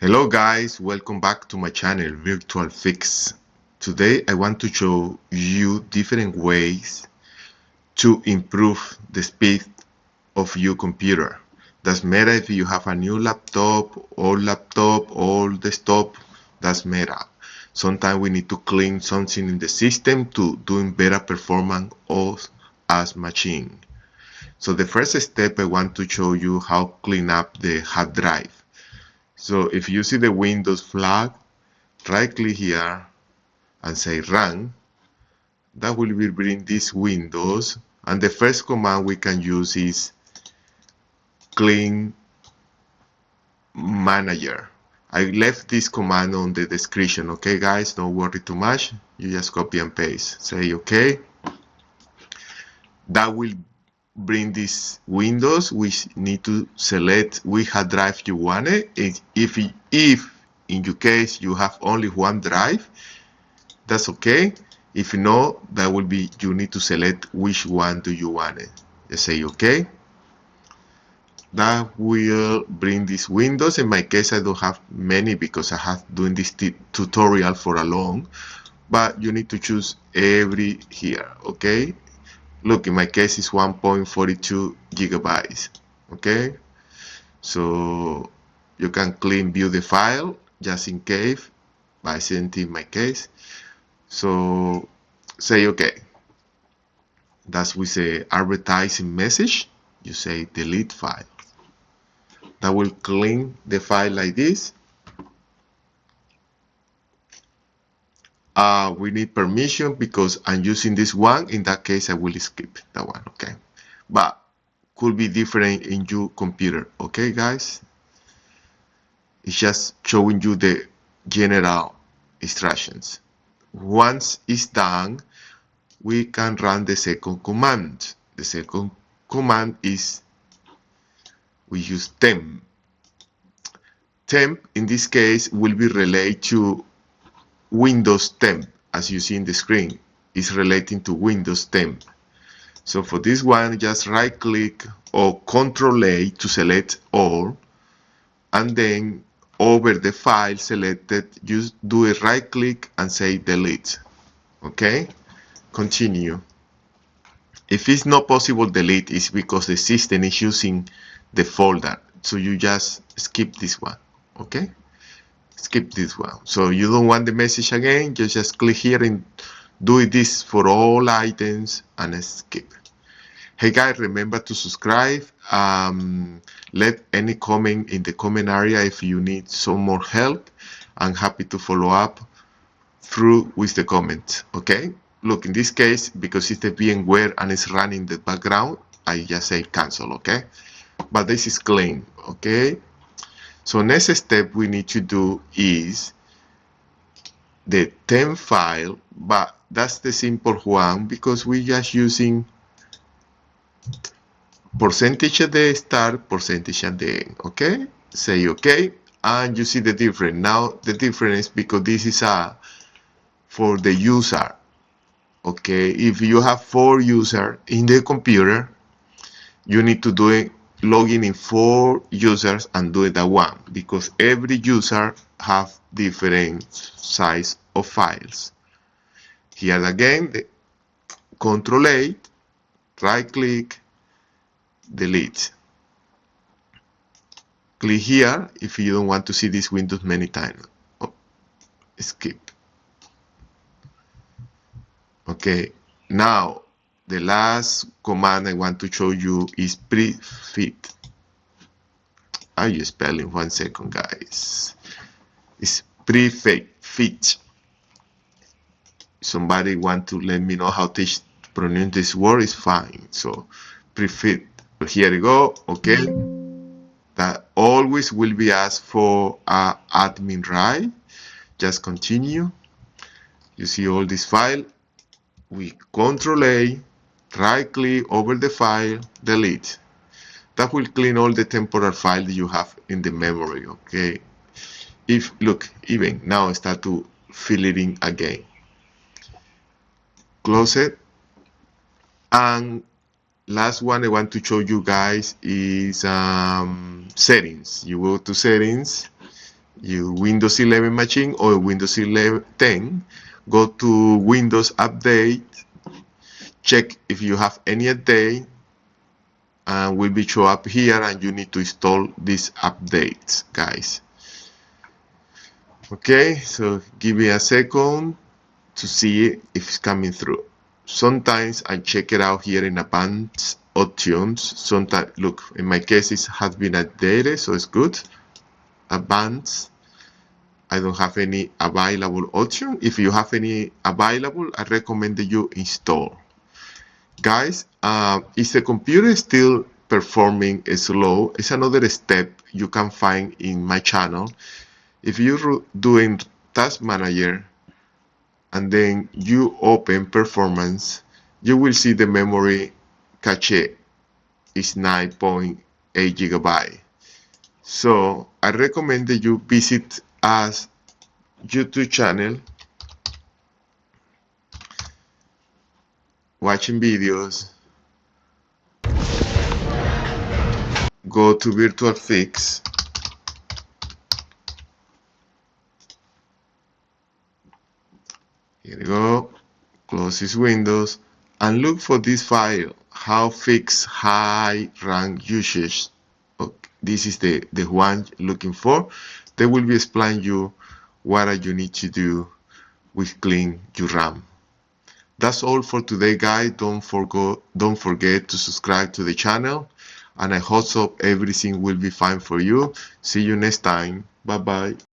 Hello guys, welcome back to my channel VirtualFix. Today I want to show you different ways to improve the speed of your computer. Doesn't matter if you have a new laptop, old desktop, doesn't matter. Sometimes we need to clean something in the system to doing better performance of as machine. So the first step I want to show you how clean up the hard drive. So if you see the Windows flag, right click here and say run. That will bring this Windows, and the first command we can use is CLEANMGR. I left this command on the description. Okay guys, don't worry too much, you just copy and paste, say okay. That will bring this Windows. We need to select which hard drive you want it. If in your case you have only one drive, that's okay. If no, that will be, you need to select which one do you want it. Just say okay. That will bring this Windows. In my case, I don't have many because I have doing this tutorial for a long, but you need to choose every here, okay? Look, in my case it's 1.42 gigabytes, okay? So you can clean view the file just in case by sending in my case. So say okay. That's with the advertising message. You say delete file. That will clean the file like this. We need permission because I'm using this one. In that case, I will skip that one, okay? But could be different in your computer, okay, guys? It's just showing you the general instructions. Once it's done, we can run the second command. The second command is we use temp. Temp in this case will be related to Windows temp. As you see in the screen, is relating to Windows temp. So for this one, just right click or Control A to select all, and then over the file selected, just do a right click and say delete. Okay, continue. If it's not possible delete, it's because the system is using the folder, so you just skip this one. Okay, skip this one. So you don't want the message again, you just click here and do this for all items and skip. Hey guys, remember to subscribe. Let any comment in the comment area if you need some more help. I'm happy to follow up through with the comment. Okay, look, in this case, because it's the VMware and it's running in the background, I just say cancel. Okay, but this is clean. Okay, so next step we need to do is the temp file, but that's the simple one because we're just using percentage at the start, percentage at the end. Okay, say okay, and you see the difference. Now the difference is because this is for the user. Okay, if you have 4 users in the computer, you need to do it logging in 4 users and do it at one, because every user have different size of files. Here again, the Control A, right click, delete. Click here if you don't want to see this Windows many times. Oh, skip. Okay, now the last command I want to show you is Prefetch. Are you spelling? 1 second, guys. It's Prefetch. Somebody want to let me know how to pronounce this word, is fine. So Prefetch. Here you go. Okay, that always will be asked for admin right. Just continue. You see all this file. We Control A, right click over the file, delete. That will clean all the temporary files you have in the memory. Okay, if look, even now start to fill it in again. Close it. And last one I want to show you guys is settings. You go to settings. your Windows 11 machine or Windows 11 10, go to Windows Update, check if you have any update, and will be show up here, and you need to install these updates, guys. Okay, so give me a second to see if it's coming through. Sometimes I check it out here in advanced options. Sometimes, look, in my case it has been updated, so it's good. Advanced, I don't have any available option. If you have any available, I recommend that you install. Guys, if the computer is still performing slow, it's another step you can find in my channel. If you're doing Task Manager and then you open Performance, you will see the memory cache is 9.8 GB. So I recommend that you visit us YouTube channel, watching videos, go to VirtualFix, here we go, close this Windows, and look for this file, how fix high rank usage. Okay, this is the one looking for. They will be explain you what you need to do with clean your RAM. That's all for today, guys. Don't forget to subscribe to the channel, and I hope so everything will be fine for you. See you next time. Bye bye.